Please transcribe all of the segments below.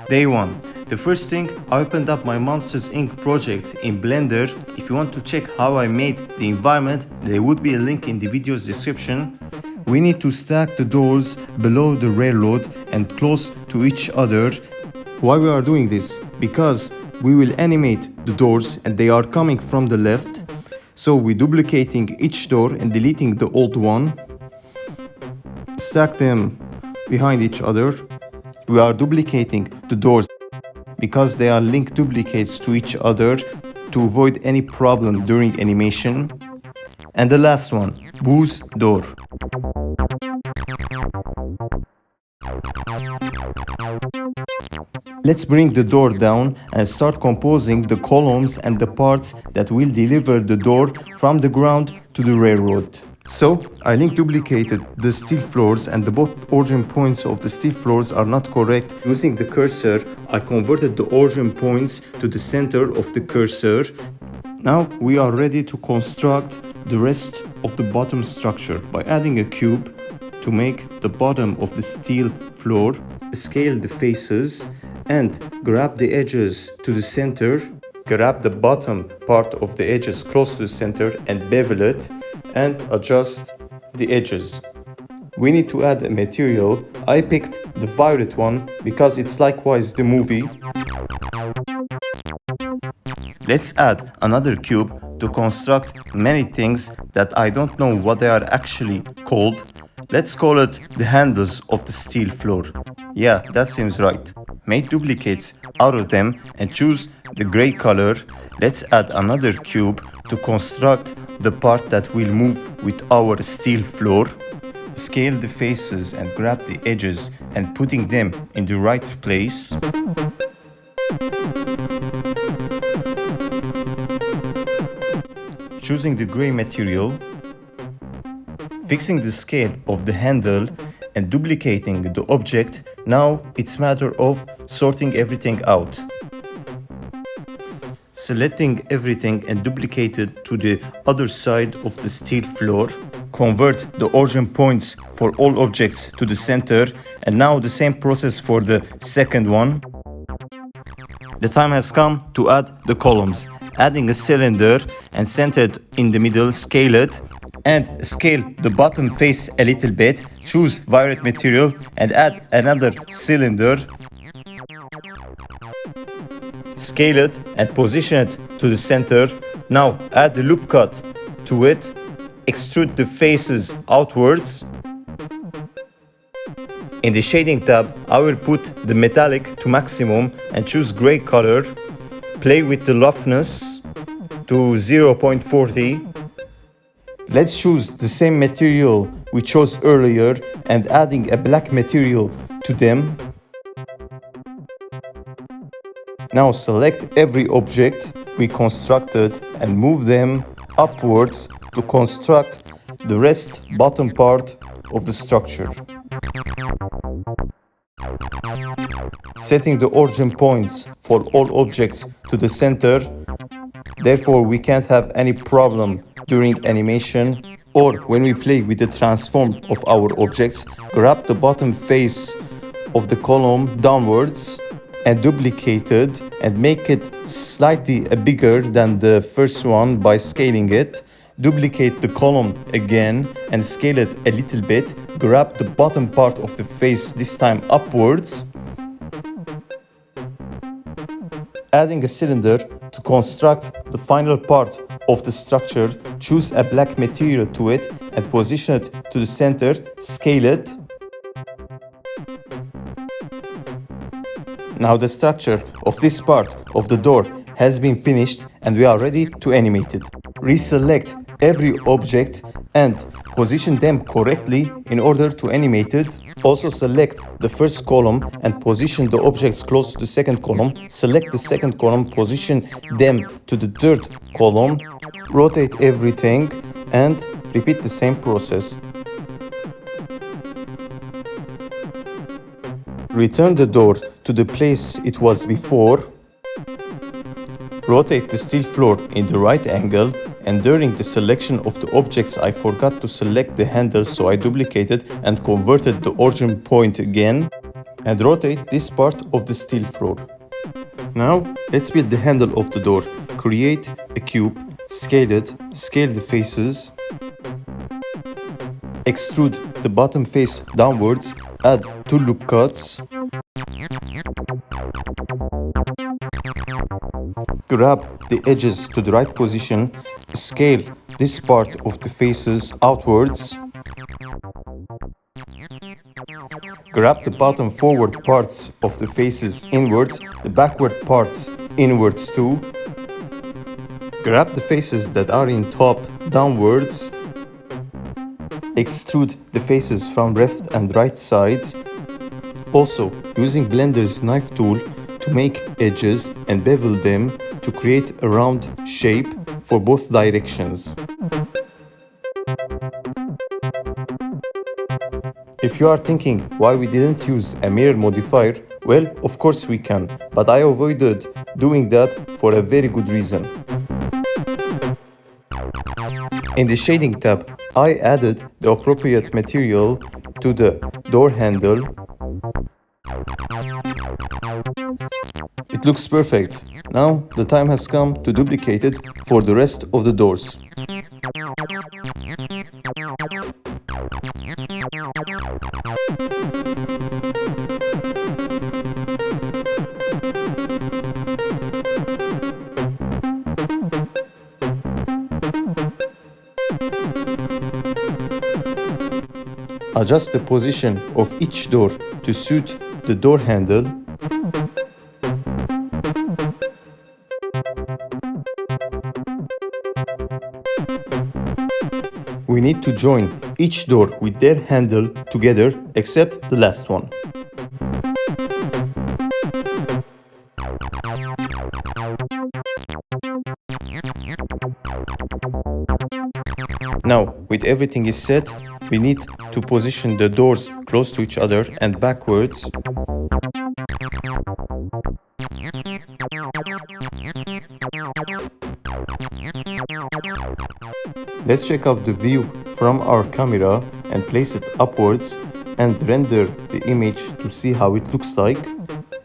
Day 1. The first thing, I opened up my Monsters Inc. project in Blender. If you want to check how I made the environment, there would be a link in the video's description. We need to stack the doors below the railroad and close to each other. Why we are doing this? Because we will animate the doors and they are coming from the left. So we're duplicating each door and deleting the old one. Stack them behind each other. We are duplicating the doors because they are linked duplicates to each other to avoid any problem during animation. And the last one, Boo's door. Let's bring the door down and start composing the columns and the parts that will deliver the door from the ground to the railroad. So, I link duplicated the steel floors and the both origin points of the steel floors are not correct. Using the cursor, I converted the origin points to the center of the cursor. Now we are ready to construct the rest of the bottom structure by adding a cube to make the bottom of the steel floor. Scale the faces and grab the edges to the center. Grab the bottom part of the edges close to the center and bevel it and adjust the edges. We need to add a material. I picked the violet one because it's likewise the movie. Let's add another cube to construct many things that I don't know what they are actually called. Let's call it the handles of the steel floor. Yeah, that seems right. Make duplicates out of them and choose the gray color. Let's add another cube to construct the part that will move with our steel floor. Scale the faces and grab the edges and putting them in the right place. Choosing the gray material. Fixing the scale of the handle and duplicating the object. Now it's a matter of sorting everything out. Selecting everything and duplicate it to the other side of the steel floor. Convert the origin points for all objects to the center, and now the same process for the second one. The time has come to add the columns. Adding a cylinder and center it in the middle, scale it, and scale the bottom face a little bit. Choose violet material and add another cylinder. Scale it and position it to the center. Now add the loop cut to it. Extrude the faces outwards. In the shading tab, I will put the metallic to maximum and choose gray color. Play with the roughness to 0.40. Let's choose the same material we chose earlier and adding a black material to them. Now select every object we constructed and move them upwards to construct the rest bottom part of the structure. Setting the origin points for all objects to the center. Therefore, we can't have any problem during animation or when we play with the transform of our objects. Grab the bottom face of the column downwards and duplicate it and make it slightly bigger than the first one by scaling it. Duplicate the column again and scale it a little bit. Grab the bottom part of the face, this time upwards. Adding a cylinder to construct the final part of the structure. Choose a black material to it and position it to the center. Scale it. Now the structure of this part of the door has been finished and we are ready to animate it. Reselect every object and position them correctly in order to animate it. Also select the first column and position the objects close to the second column. Select the second column, position them to the third column. Rotate everything and repeat the same process. Return the door to the place it was before. Rotate the steel floor in the right angle, and during the selection of the objects I forgot to select the handle, so I duplicated and converted the origin point again. and rotate this part of the steel floor. Now, let's build the handle of the door. Create a cube, scale it, scale the faces, extrude the bottom face downwards, add 2 loop cuts, grab the edges to the right position, scale this part of the faces outwards, grab the bottom forward parts of the faces inwards, the backward parts inwards too, grab the faces that are in top downwards, extrude the faces from left and right sides, also using Blender's knife tool to make edges and bevel them to create a round shape for both directions. If you are thinking why we didn't use a mirror modifier, well, of course we can, but I avoided doing that for a very good reason. In the shading tab, I added the appropriate material to the door handle. It looks perfect. Now the time has come to duplicate it for the rest of the doors. Adjust the position of each door to suit the door handle. We need to join each door with their handle together except the last one. Now, with everything is set, we need to position the doors close to each other and backwards. Let's check out the view from our camera and place it upwards and render the image to see how it looks like.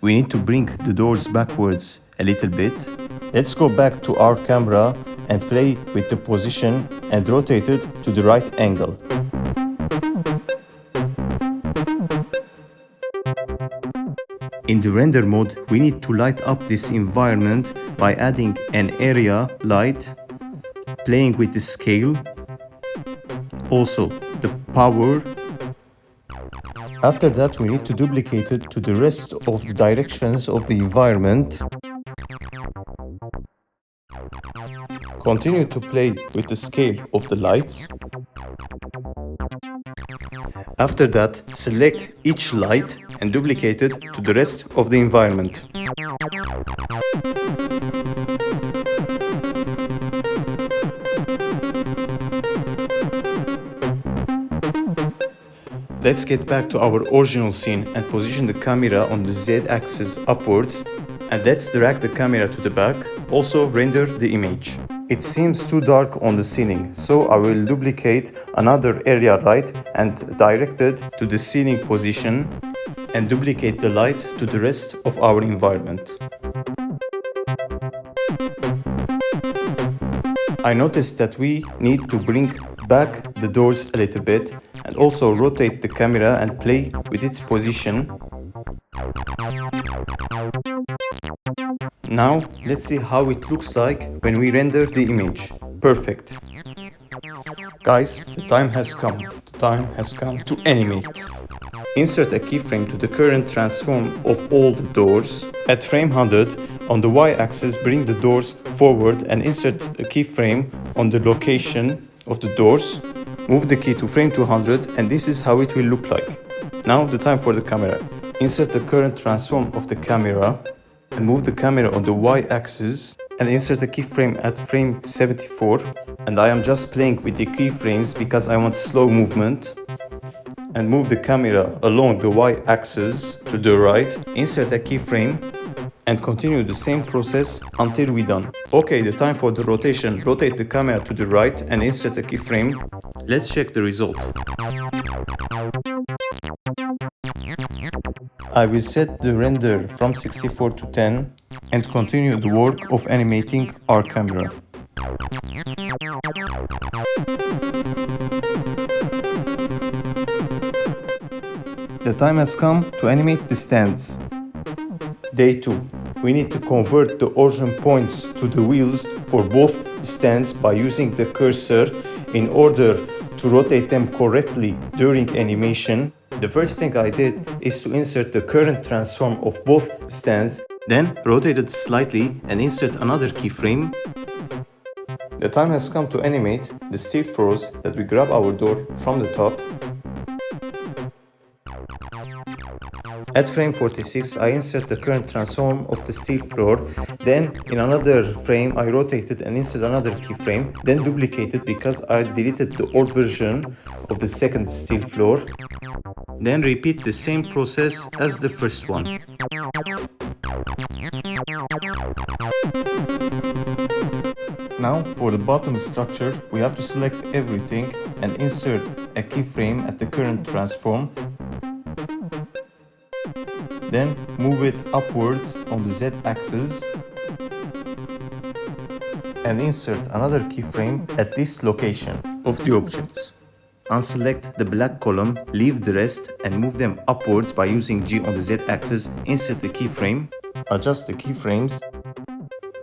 We need to bring the doors backwards a little bit. Let's go back to our camera and play with the position and rotate it to the right angle. In the render mode, we need to light up this environment by adding an area light, playing with the scale, also the power. After that, we need to duplicate it to the rest of the directions of the environment. Continue to play with the scale of the lights. After that, select each light and duplicate it to the rest of the environment. Let's get back to our original scene and position the camera on the Z-axis upwards, and let's drag the camera to the back. Also render the image. It seems too dark on the ceiling, so I will duplicate another area light and direct it to the ceiling position and duplicate the light to the rest of our environment. I noticed that we need to bring back the doors a little bit and also rotate the camera and play with its position. Now, let's see how it looks like when we render the image. Perfect. Guys, the time has come. The time has come to animate. Insert a keyframe to the current transform of all the doors. At frame 100, on the Y-axis, bring the doors forward and insert a keyframe on the location of the doors. Move the key to frame 200 and this is how it will look like. Now the time for the camera. Insert the current transform of the camera and move the camera on the Y-axis and insert a keyframe at frame 74. And I am just playing with the keyframes because I want slow movement. And move the camera along the Y-axis to the right. Insert a keyframe and continue the same process until we're done. Okay, the time for the rotation. Rotate the camera to the right and insert a keyframe. Let's check the result. I will set the render from 64 to 10 and continue the work of animating our camera. The time has come to animate the stands. Day 2. We need to convert the origin points to the wheels for both stands by using the cursor in order to rotate them correctly during animation. The first thing I did is to insert the current transform of both stands, then rotate it slightly and insert another keyframe. The time has come to animate the steel floors that we grab our door from the top. At frame 46, I insert the current transform of the steel floor, then in another frame I rotate it and insert another keyframe, then duplicate it because I deleted the old version of the second steel floor. Then repeat the same process as the first one. Now for the bottom structure, we have to select everything and insert a keyframe at the current transform. Then move it upwards on the Z-axis and insert another keyframe at this location of the objects. Unselect the black column, leave the rest and move them upwards by using G on the Z-axis. Insert the keyframe, adjust the keyframes,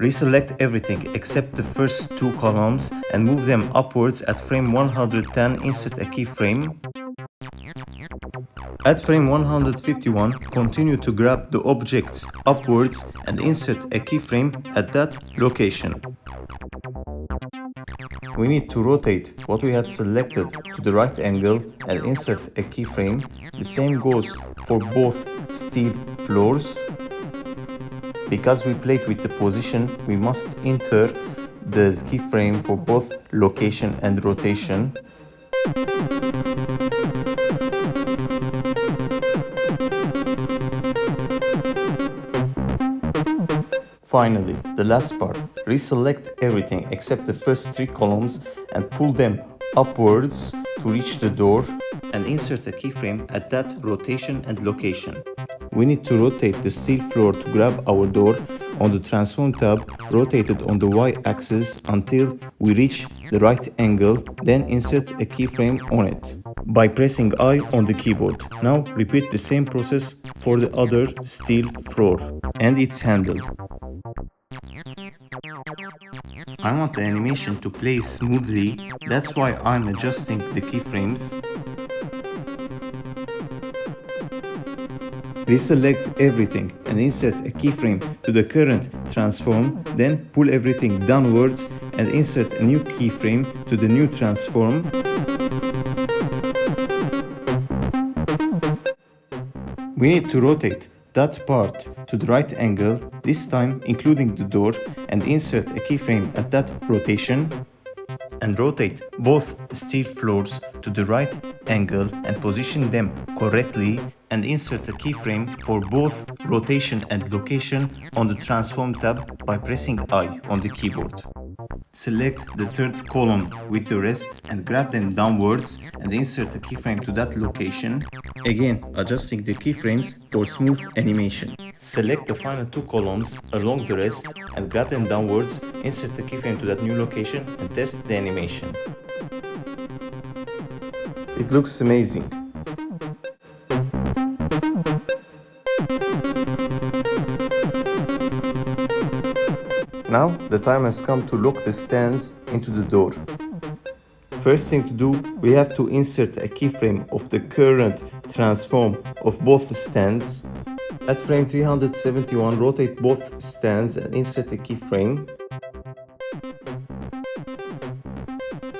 reselect everything except the first two columns and move them upwards. At frame 110, insert a keyframe. At frame 151, continue to grab the objects upwards and insert a keyframe at that location. We need to rotate what we had selected to the right angle and insert a keyframe. The same goes for both steel floors. Because we played with the position, we must enter the keyframe for both location and rotation. Finally, the last part, reselect everything except the first three columns and pull them upwards to reach the door and insert a keyframe at that rotation and location. We need to rotate the steel floor to grab our door. On the transform tab, rotate it on the Y-axis until we reach the right angle, then insert a keyframe on it by pressing I on the keyboard. Now repeat the same process for the other steel floor and its handle. I want the animation to play smoothly, that's why I'm adjusting the keyframes. Reselect everything and insert a keyframe to the current transform, then pull everything downwards and insert a new keyframe to the new transform. We need to rotate that part to the right angle, this time including the door, and insert a keyframe at that rotation. And rotate both steel floors to the right angle and position them correctly and insert a keyframe for both rotation and location on the transform tab by pressing I on the keyboard. Select the third column with the rest and grab them downwards and insert a keyframe to that location, again adjusting the keyframes for smooth animation. Select the final two columns along the rest and grab them downwards, insert a keyframe to that new location and test the animation. It looks amazing. Now the time has come to lock the stands into the door. First thing to do, we have to insert a keyframe of the current transform of both the stands. At frame 371, rotate both stands and insert a keyframe.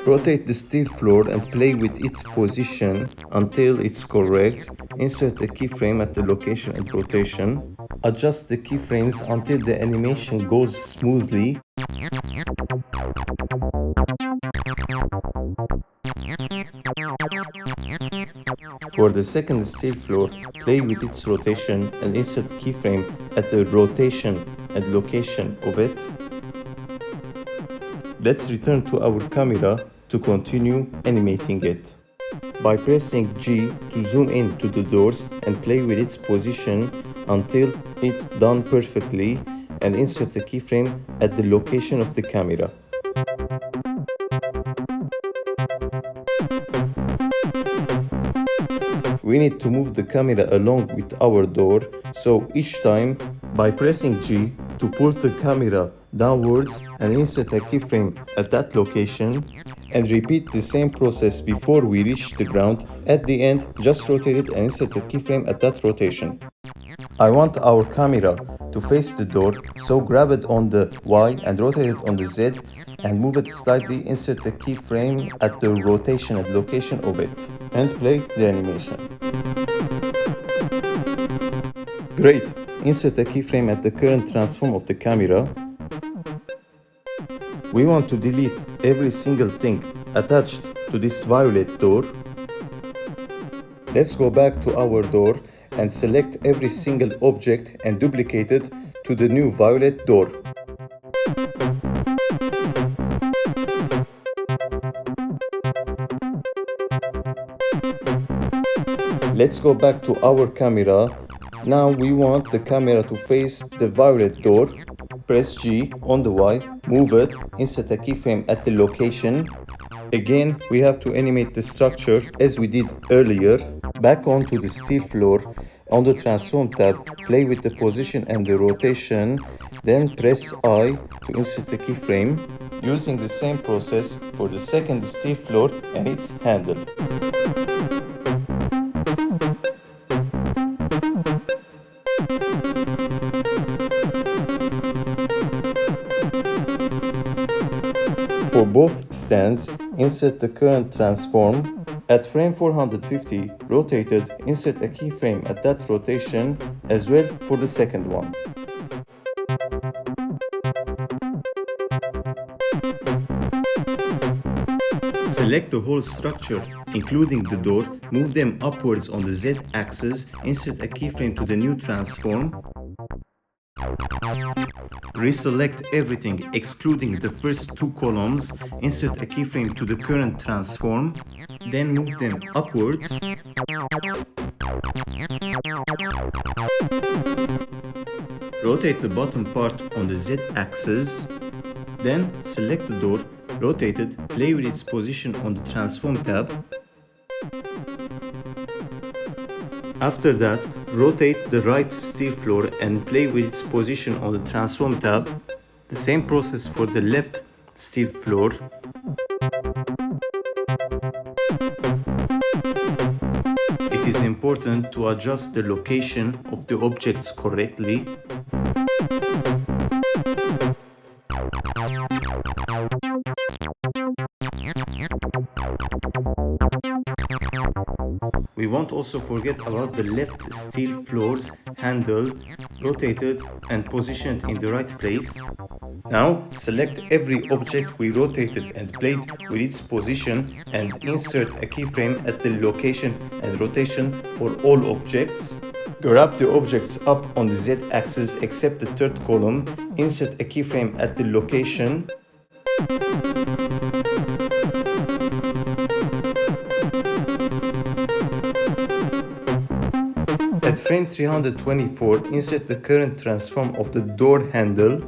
Rotate the steel floor and play with its position until it's correct. Insert a keyframe at the location and rotation. Adjust the keyframes until the animation goes smoothly. For the second steel floor, play with its rotation and insert keyframe at the rotation and location of it. Let's return to our camera to continue animating it. by pressing G to zoom in to the doors and play with its position until it's done perfectly, and insert a keyframe at the location of the camera. We need to move the camera along with our door, so each time, by pressing G to pull the camera downwards and insert a keyframe at that location, and repeat the same process before we reach the ground. At the end, just rotate it and insert a keyframe at that rotation. I want our camera to face the door, so grab it on the Y and rotate it on the Z and move it slightly, insert a keyframe at the rotation and location of it, and play the animation. Great! Insert a keyframe at the current transform of the camera. We want to delete every single thing attached to this violet door. Let's go back to our door and select every single object and duplicate it to the new violet door. Let's go back to our camera. Now we want the camera to face the violet door. Press G on the Y, move it, insert a keyframe at the location. Again, we have to animate the structure as we did earlier. Back onto the steel floor, on the transform tab, play with the position and the rotation, then press I to insert a keyframe, using the same process for the second steel floor and its handle. For both stands, insert the current transform. At frame 450, rotated, insert a keyframe at that rotation as well for the second one. Select the whole structure, including the door, move them upwards on the Z axis, insert a keyframe to the new transform. Reselect everything excluding the first two columns, insert a keyframe to the current transform, then move them upwards. Rotate the bottom part on the Z axis, then select the door, rotate it, play with its position on the transform tab. After that, rotate the right steel floor and play with its position on the transform tab. The same process for the left steel floor. It is important to adjust the location of the objects correctly. We won't also forget about the left steel floor's handle, rotated and positioned in the right place. Now select every object we rotated and played with its position and insert a keyframe at the location and rotation for all objects. Grab the objects up on the Z axis except the third column, insert a keyframe at the location. At frame 324, insert the current transform of the door handle.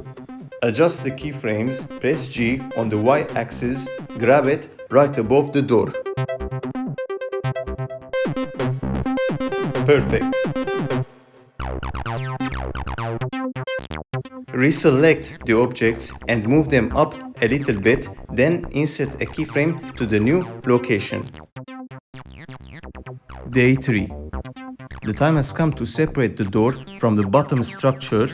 Adjust the keyframes, press G on the Y axis, grab it right above the door. Perfect. Reselect the objects and move them up a little bit, then insert a keyframe to the new location. Day 3. The time has come to separate the door from the bottom structure.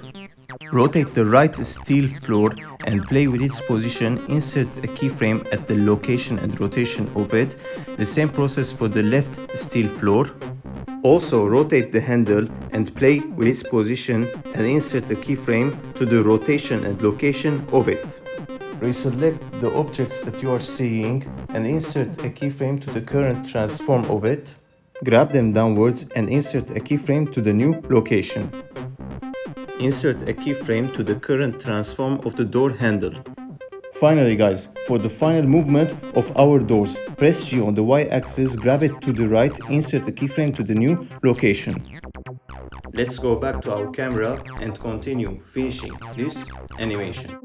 Rotate the right steel floor and play with its position. Insert a keyframe at the location and rotation of it. The same process for the left steel floor. Also rotate the handle and play with its position and insert a keyframe to the rotation and location of it. Reselect the objects that you are seeing and insert a keyframe to the current transform of it. Grab them downwards and insert a keyframe to the new location. Insert a keyframe to the current transform of the door handle. Finally guys, for the final movement of our doors, press G on the Y-axis, grab it to the right, insert the keyframe to the new location. Let's go back to our camera and continue finishing this animation.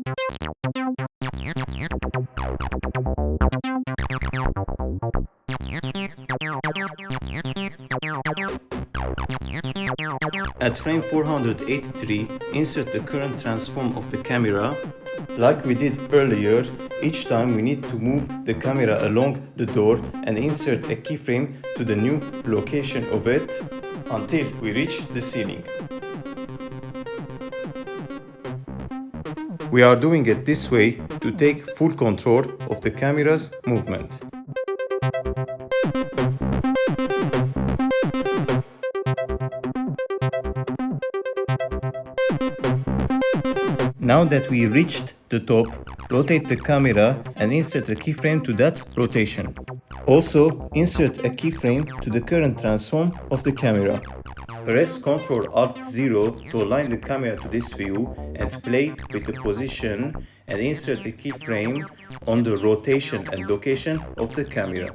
At frame 483, insert the current transform of the camera. Like we did earlier, each time we need to move the camera along the door and insert a keyframe to the new location of it until we reach the ceiling. We are doing it this way to take full control of the camera's movement. Now that we reached the top, rotate the camera and insert a keyframe to that rotation. Also, insert a keyframe to the current transform of the camera. Press Ctrl-Alt-0 to align the camera to this view and play with the position and insert a keyframe on the rotation and location of the camera.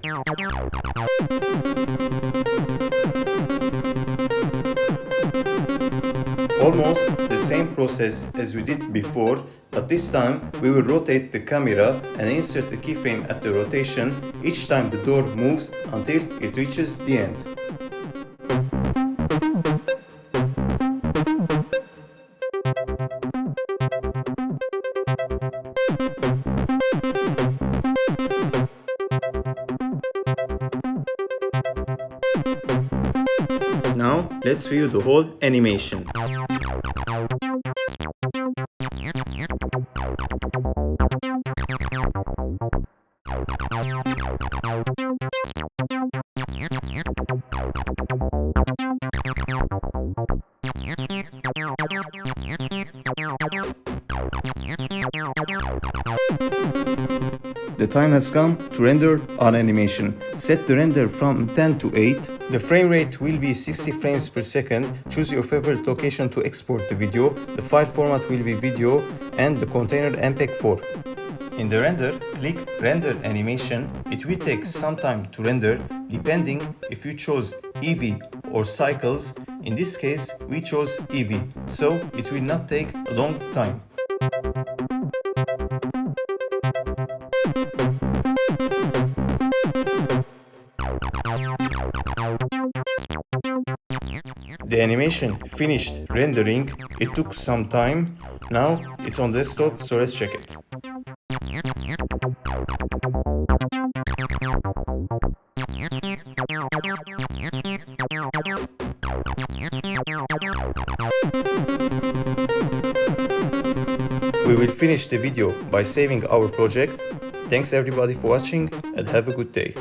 Almost the same process as we did before, but this time we will rotate the camera and insert the keyframe at the rotation each time the door moves until it reaches the end. Now let's view the whole animation. The time has come to render our animation. Set the render from 10 to 8. The frame rate will be 60 frames per second. Choose your favorite location to export the video. The file format will be video and the container MPEG-4. In the render, click Render Animation. It will take some time to render depending if you chose EV or cycles. In this case, we chose EV, so it will not take a long time. The animation finished rendering. It took some time. Now it's on desktop, so let's check it. We will finish the video by saving our project. Thanks everybody for watching and have a good day.